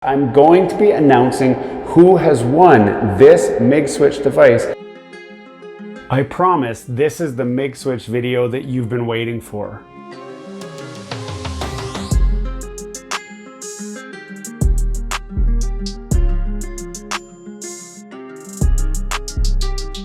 I'm going to be announcing who has won this Migswitch device. I promise this is the Migswitch video that you've been waiting for.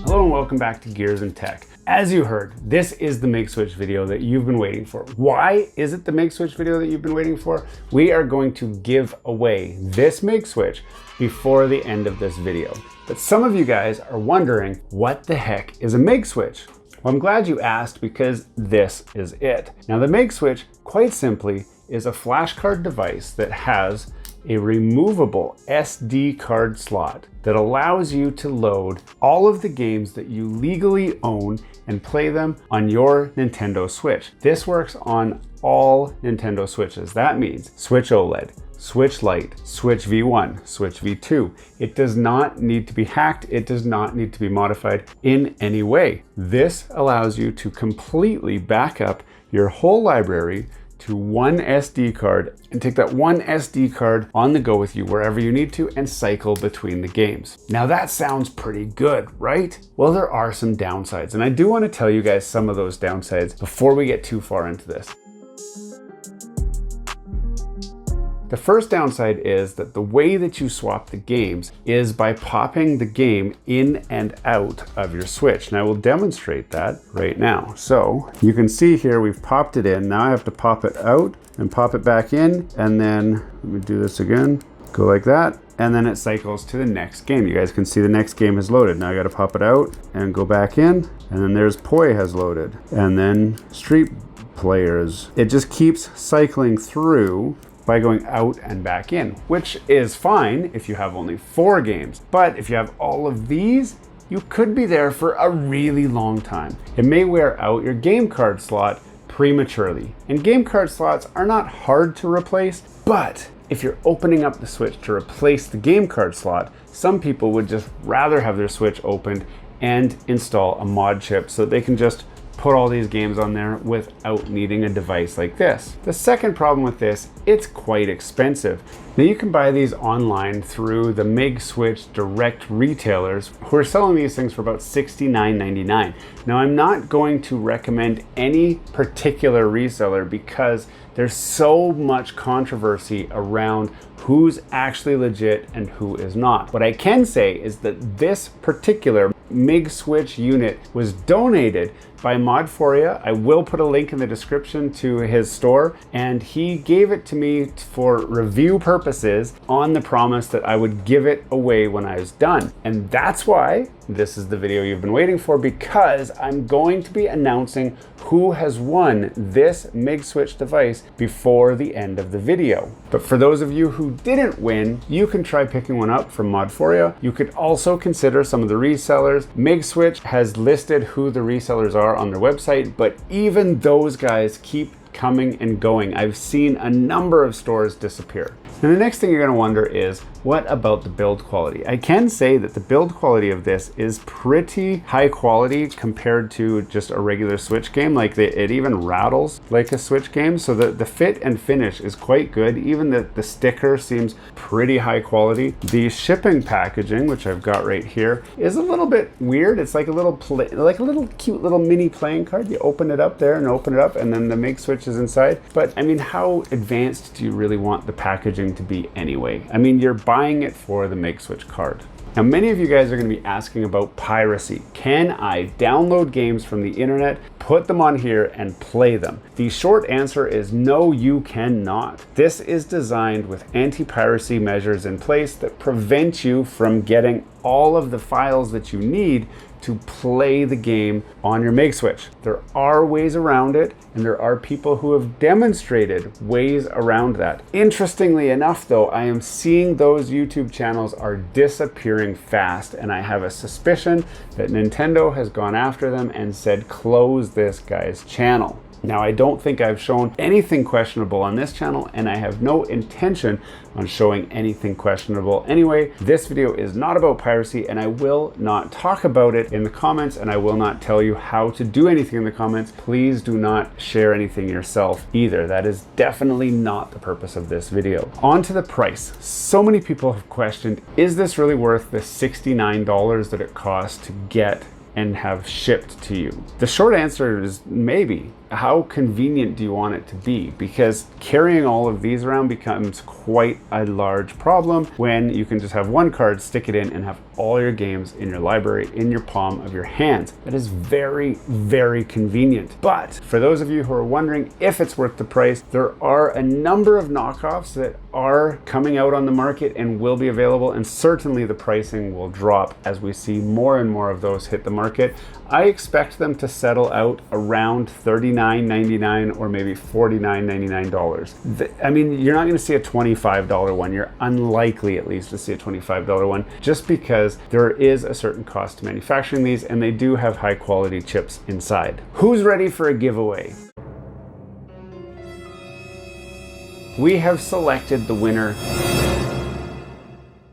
Hello and welcome back to Gears and Tech. As you heard, this is the Migswitch video that you've been waiting for. Why is it the Migswitch video that you've been waiting for? We are going to give away this Migswitch before the end of this video. But some of you guys are wondering, what the heck is a Migswitch? Well, I'm glad you asked because this is it. Now the Migswitch, quite simply, is a flash card device that has a removable SD card slot that allows you to load all of the games that you legally own and play them on your Nintendo Switch. This works on all Nintendo Switches. That means Switch OLED, Switch Lite, Switch V1, Switch V2. It does not need to be hacked. It does not need to be modified in any way. This allows you to completely back up your whole library to one SD card and take that one SD card on the go with you wherever you need to and cycle between the games. Now that sounds pretty good, right? Well, there are some downsides, and I do want to tell you guys some of those downsides before we get too far into this. The first downside is that the way that you swap the games is by popping the game in and out of your Switch. And I will demonstrate that right now. So you can see here, we've popped it in. Now I have to pop it out and pop it back in. And then let me do this again, go like that. And then it cycles to the next game. You guys can see the next game has loaded. Now I got to pop it out and go back in. And then there's Poi has loaded. And then Street Players. It just keeps cycling through by going out and back in, which is fine if you have only 4 games. But if you have all of these, you could be there for a really long time. It may wear out your game card slot prematurely. And game card slots are not hard to replace, but if you're opening up the Switch to replace the game card slot, some people would just rather have their Switch opened and install a mod chip so they can just put all these games on there without needing a device like this. The second problem with this, it's quite expensive. Now you can buy these online through the Migswitch direct retailers who are selling these things for about $69.99. Now I'm not going to recommend any particular reseller because there's so much controversy around who's actually legit and who is not. What I can say is that this particular Migswitch unit was donated by Modforia. I will put a link in the description to his store, and he gave it to me for review purposes on the promise that I would give it away when I was done. And that's why this is the video you've been waiting for, because I'm going to be announcing who has won this Migswitch device before the end of the video. But for those of you who didn't win, you can try picking one up from Modforia. You could also consider some of the resellers. Migswitch has listed who the resellers are on their website, but even those guys keep coming and going. I've seen a number of stores disappear. And the next thing you're going to wonder is, what about the build quality? I can say that the build quality of this is pretty high quality compared to just a regular Switch game. Like it even rattles like a Switch game. So the fit and finish is quite good. Even the sticker seems pretty high quality. The shipping packaging, which I've got right here, is a little bit weird. It's like a little cute little mini playing card. You open it up there and open it up, and then the Migswitch is inside. But I mean, how advanced do you really want the packaging to be anyway? I mean, you're buying it for the Migswitch card. Now, many of you guys are going to be asking about piracy. Can I download games from the internet, put them on here, and play them? The short answer is no, you cannot. This is designed with anti-piracy measures in place that prevent you from getting all of the files that you need to play the game on your Migswitch. There are ways around it, and there are people who have demonstrated ways around that. Interestingly enough though, I am seeing those YouTube channels are disappearing fast, and I have a suspicion that Nintendo has gone after them and said, close this guy's channel. Now, I don't think I've shown anything questionable on this channel, and I have no intention on showing anything questionable anyway. This video is not about piracy, and I will not talk about it in the comments, and I will not tell you how to do anything in the comments. Please do not share anything yourself either. That is definitely not the purpose of this video. On to the price. So many people have questioned, is this really worth the $69 that it costs to get and have shipped to you? The short answer is maybe. How convenient do you want it to be? Because carrying all of these around becomes quite a large problem when you can just have one card, stick it in, and have all your games in your library in your palm of your hands. That is very, very convenient. But for those of you who are wondering if it's worth the price, there are a number of knockoffs that are coming out on the market and will be available, and certainly the pricing will drop as we see more and more of those hit the market. I expect them to settle out around $39.99 or maybe $49.99. I mean, you're not going to see a $25 one. You're unlikely, at least, to see a $25 one, just because there is a certain cost to manufacturing these, and they do have high quality chips inside. Who's ready for a giveaway? We have selected the winner,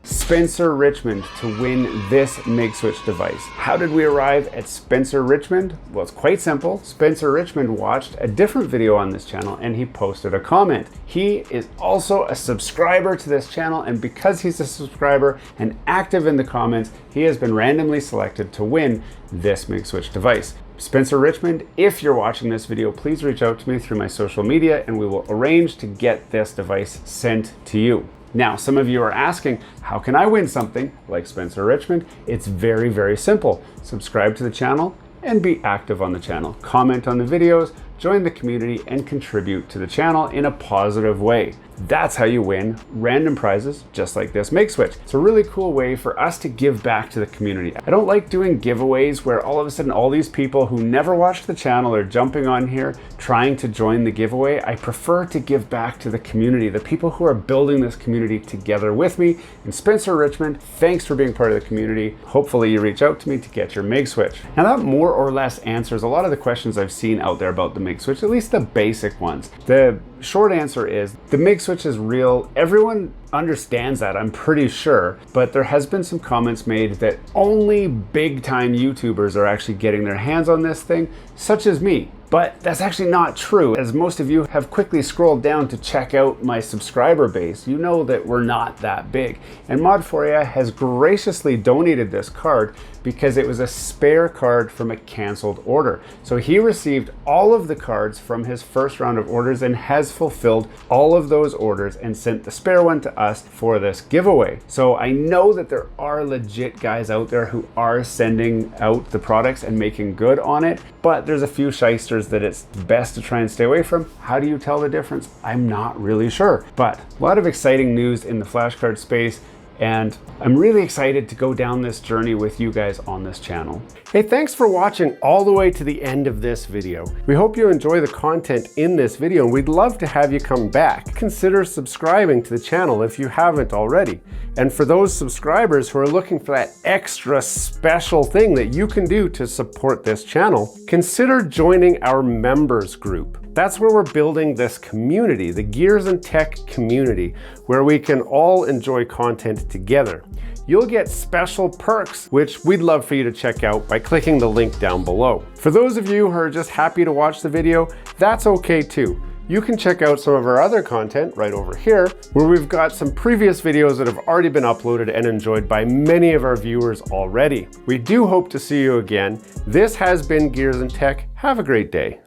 Spencer Richmond, to win this Migswitch device. How did we arrive at Spencer Richmond? Well, it's quite simple. Spencer Richmond watched a different video on this channel and he posted a comment. He is also a subscriber to this channel, and because he's a subscriber and active in the comments, he has been randomly selected to win this Migswitch device. Spencer Richmond, if you're watching this video, please reach out to me through my social media and we will arrange to get this device sent to you. Now, some of you are asking, how can I win something like Spencer Richmond? It's very, very simple. Subscribe to the channel and be active on the channel. Comment on the videos, join the community, and contribute to the channel in a positive way. That's how you win random prizes just like this Migswitch. It's a really cool way for us to give back to the community. I don't like doing giveaways where all of a sudden all these people who never watched the channel are jumping on here trying to join the giveaway. I prefer to give back to the community, the people who are building this community together with me. And Spencer Richmond, thanks for being part of the community. Hopefully you reach out to me to get your Migswitch. Now that more or less answers a lot of the questions I've seen out there about the Migswitch, at least the basic ones. The short answer is the Migswitch is real. Everyone understands that, I'm pretty sure, but there has been some comments made that only big time YouTubers are actually getting their hands on this thing, such as me. But that's actually not true. As most of you have quickly scrolled down to check out my subscriber base, you know that we're not that big. And Mod4A has graciously donated this card because it was a spare card from a canceled order. So he received all of the cards from his first round of orders and has fulfilled all of those orders and sent the spare one to us for this giveaway. So I know that there are legit guys out there who are sending out the products and making good on it, but there's a few shysters that it's best to try and stay away from. How do you tell the difference? I'm not really sure, but a lot of exciting news in the flashcard space, and I'm really excited to go down this journey with you guys on this channel. Hey, thanks for watching all the way to the end of this video. We hope you enjoy the content in this video, and we'd love to have you come back. Consider subscribing to the channel if you haven't already. And for those subscribers who are looking for that extra special thing that you can do to support this channel, consider joining our members group. That's where we're building this community, the Gears and Tech community, where we can all enjoy content together. You'll get special perks, which we'd love for you to check out by clicking the link down below. For those of you who are just happy to watch the video, that's okay too. You can check out some of our other content right over here, where we've got some previous videos that have already been uploaded and enjoyed by many of our viewers already. We do hope to see you again. This has been Gears and Tech. Have a great day.